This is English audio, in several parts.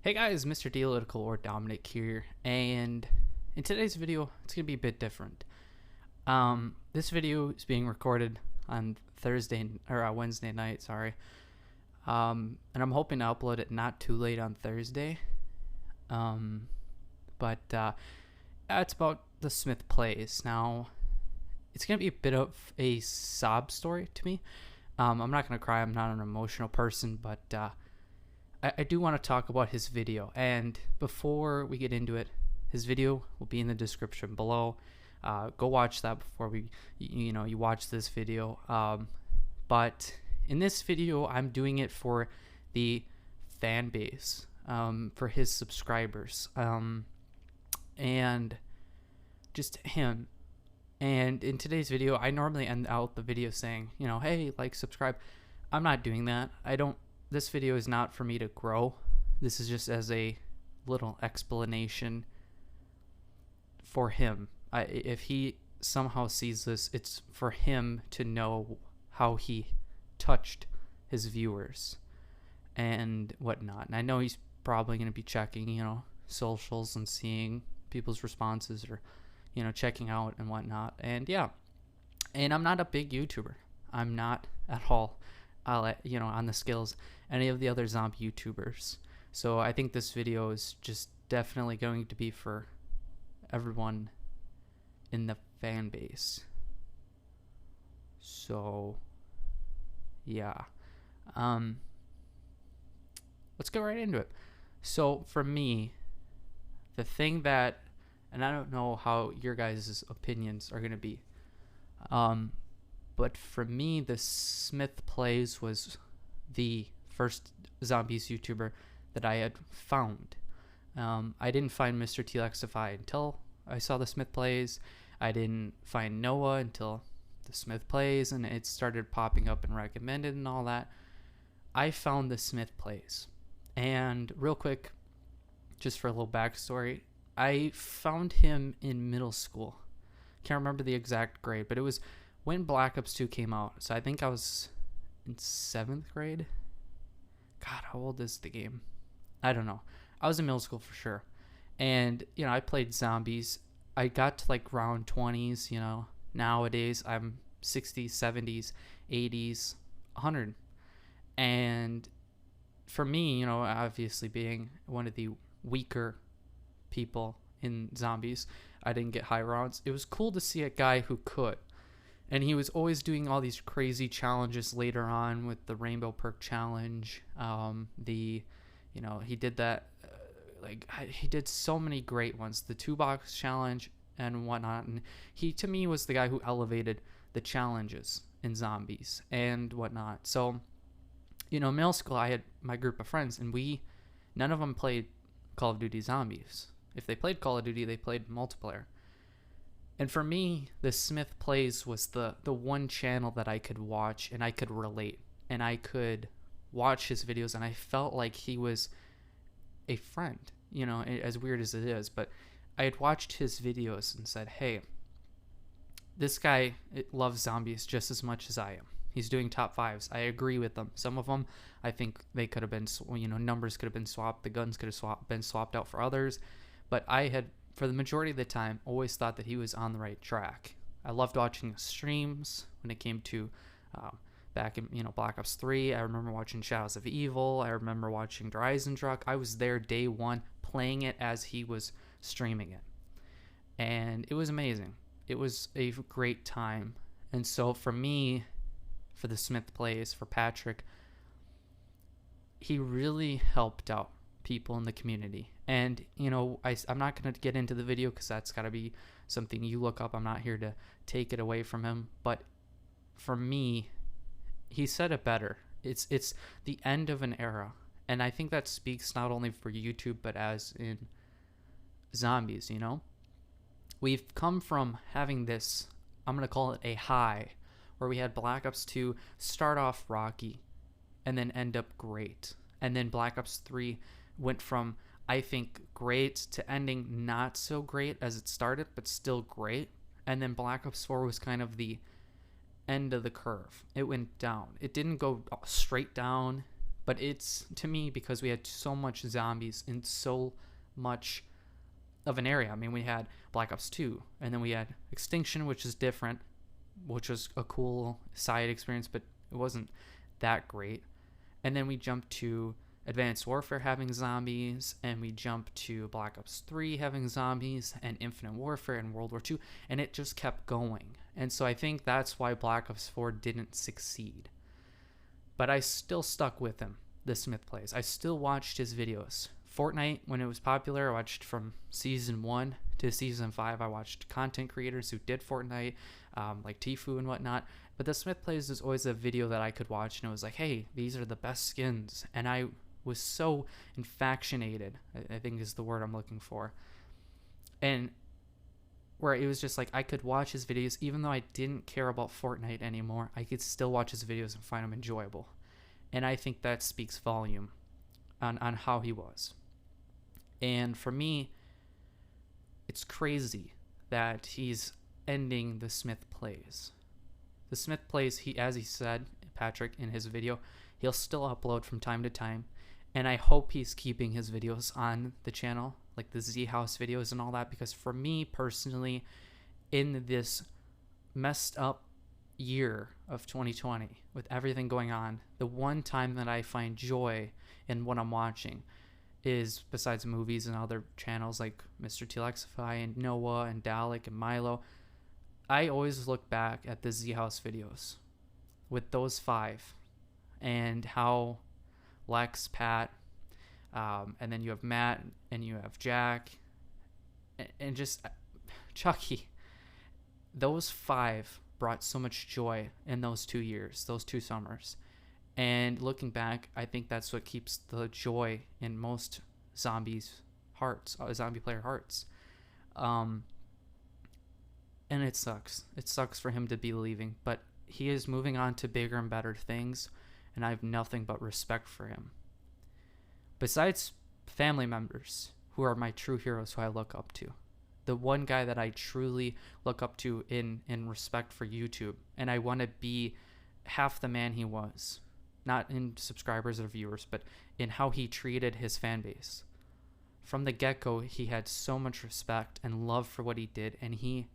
Hey guys, Mr. Dealytical or Dominic here, and in today's video, it's going to be a bit different. This video is being recorded on Wednesday night, sorry. And I'm hoping to upload it not too late on Thursday. It's about the Smith Plays. Now, it's going to be a bit of a sob story to me. I'm not going to cry, I'm not an emotional person, but I do want to talk about his video. And before we get into it, his video will be in the description below. Go watch that before you watch this video. But in this video, I'm doing it for the fan base, for his subscribers, and just him. And in today's video, I normally end out the video saying, hey, like, subscribe. I'm not doing that. This video is not for me to grow. This is just as a little explanation for him. If he somehow sees this, it's for him to know how he touched his viewers and whatnot. And I know he's probably going to be checking, socials and seeing people's responses or, checking out and whatnot. And yeah, and I'm not a big YouTuber. I'm not at all. On the skills any of the other zombie YouTubers. So I think this video is just definitely going to be for everyone in the fan base. So yeah, let's go right into it. So for me, the thing that, and I don't know how your guys' opinions are going to be, but for me, TheSmithPlays was the first zombies YouTuber that I had found. I didn't find Mr. Telexify until I saw TheSmithPlays. I didn't find Noah until TheSmithPlays, and it started popping up and recommended and all that. I found TheSmithPlays. And real quick, just for a little backstory, I found him in middle school. Can't remember the exact grade, but it was when Black Ops 2 came out. So I think I was in 7th grade. God, how old is the game? I don't know. I was in middle school for sure. And, I played zombies. I got to like round 20s, Nowadays I'm 60s, 70s, 80s, 100. And for me, obviously being one of the weaker people in zombies, I didn't get high rounds. It was cool to see a guy who could. And he was always doing all these crazy challenges later on with the Rainbow Perk challenge. He did that, he did so many great ones. The 2-box challenge and whatnot. And he, to me, was the guy who elevated the challenges in zombies and whatnot. So, middle school, I had my group of friends, and none of them played Call of Duty Zombies. If they played Call of Duty, they played multiplayer. And for me, TheSmithPlays was the one channel that I could watch and I could relate. And I could watch his videos and I felt like he was a friend, as weird as it is. But I had watched his videos and said, hey, this guy loves zombies just as much as I am. He's doing top 5s. I agree with them. Some of them, I think they could have been, numbers could have been swapped. The guns could have been swapped out for others. But I had, for the majority of the time, always thought that he was on the right track. I loved watching streams when it came to back in Black Ops 3. I remember watching Shadows of Evil. I remember watching Dryzendruck. I was there day one playing it as he was streaming it. And it was amazing. It was a great time. And so for me, for TheSmithPlays, for Patrick, he really helped out people in the community. And I'm not going to get into the video because that's got to be something you look up. I'm not here to take it away from him, but for me, he said it better. It's the end of an era, and I think that speaks not only for YouTube but as in zombies. We've come from having this, I'm going to call it a high, where we had Black Ops 2 start off rocky and then end up great, and then Black Ops 3 went from, I think, great to ending not so great as it started, but still great. And then Black Ops 4 was kind of the end of the curve. It went down. It didn't go straight down, But it's, to me, because we had so much zombies in so much of an area. I mean, we had Black Ops 2, and then we had Extinction, which is different, which was a cool side experience, but it wasn't that great. And then we jumped to Advanced Warfare having zombies, and we jumped to Black Ops 3 having zombies, and Infinite Warfare and World War II, and it just kept going. And so I think that's why Black Ops 4 didn't succeed. But I still stuck with him, TheSmithPlays. I still watched his videos. Fortnite, when it was popular, I watched from Season 1 to Season 5. I watched content creators who did Fortnite, like Tfue and whatnot. But TheSmithPlays was always a video that I could watch, and it was like, hey, these are the best skins. And I was so infatuated, I think is the word I'm looking for. And where it was just like, I could watch his videos, even though I didn't care about Fortnite anymore, I could still watch his videos and find them enjoyable. And I think that speaks volume on how he was. And for me, it's crazy that he's ending TheSmithPlays. TheSmithPlays, he, as he said, Patrick, in his video, he'll still upload from time to time. And I hope he's keeping his videos on the channel, like the Z House videos and all that, because for me personally, in this messed up year of 2020, with everything going on, the one time that I find joy in what I'm watching is, besides movies and other channels like Mr. Telexify and Noah and Dalek and Milo, I always look back at the Z House videos with those 5 and how Lex, Pat, and then you have Matt, and you have Jack, and just Chucky. Those 5 brought so much joy in those 2 years, those 2 summers. And looking back, I think that's what keeps the joy in most zombies' hearts, zombie player hearts. And it sucks. It sucks for him to be leaving, but he is moving on to bigger and better things, and I have nothing but respect for him. Besides family members, who are my true heroes, who I look up to, the one guy that I truly look up to in respect for YouTube, and I want to be half the man he was, not in subscribers or viewers, but in how he treated his fan base. From the get-go, he had so much respect and love for what he did, and he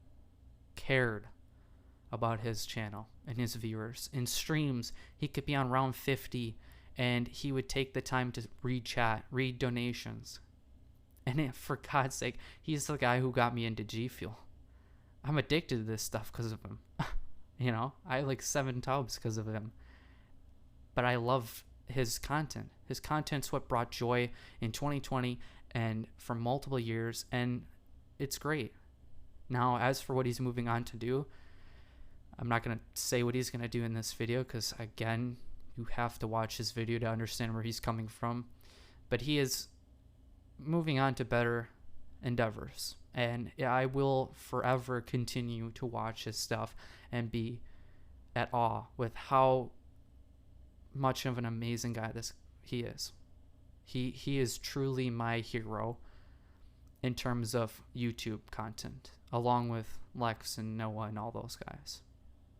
cared about his channel and his viewers. In streams, he could be on round 50 and he would take the time to read chat, read donations. And for God's sake, he's the guy who got me into G Fuel. I'm addicted to this stuff because of him. You know, I have like 7 tubs because of him. But I love his content. His content's what brought joy in 2020 and for multiple years, and it's great. Now, as for what he's moving on to do, I'm not going to say what he's going to do in this video because, again, you have to watch his video to understand where he's coming from. But he is moving on to better endeavors. And I will forever continue to watch his stuff and be at awe with how much of an amazing guy he is. He is truly my hero in terms of YouTube content, along with Lex and Noah and all those guys.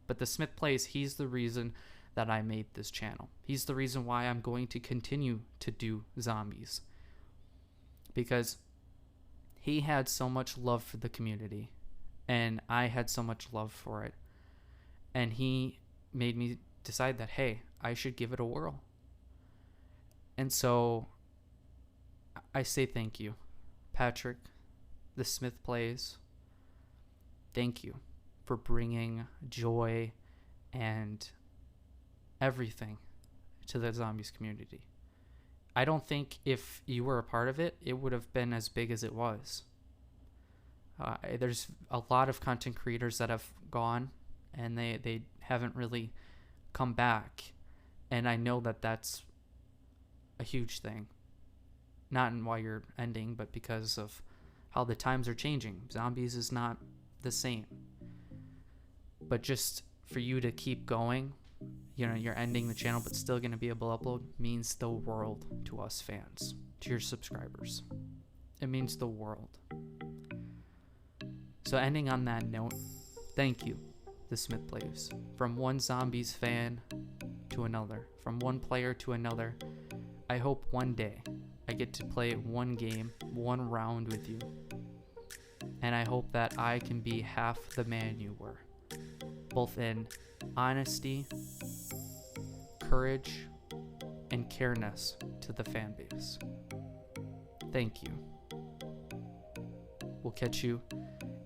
But TheSmithPlays, he's the reason that I made this channel. He's the reason why I'm going to continue to do zombies. Because he had so much love for the community, and I had so much love for it. And he made me decide that, hey, I should give it a whirl. And so I say thank you, Patrick, TheSmithPlays. Thank you for bringing joy and everything to the zombies community. I don't think if you were a part of it, it would have been as big as it was. There's a lot of content creators that have gone and they haven't really come back. And I know that that's a huge thing. Not in why you're ending, but because of how the times are changing. Zombies is not the same. But just for you to keep going, you know, you're ending the channel but still going to be able to upload, means the world to us fans, to your subscribers. It means the world. So ending on that note, thank you, TheSmithPlays. From one zombies fan to another, from one player to another, I hope one day I get to play one game, one round with you. And I hope that I can be half the man you were, both in honesty, courage, and careness to the fan base. Thank you. We'll catch you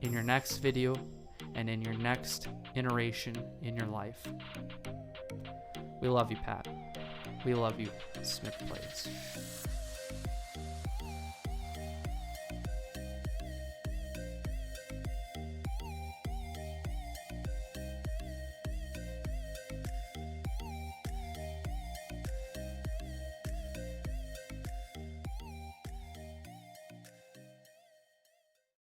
in your next video and in your next iteration in your life. We love you, Pat. We love you, Smith Plays.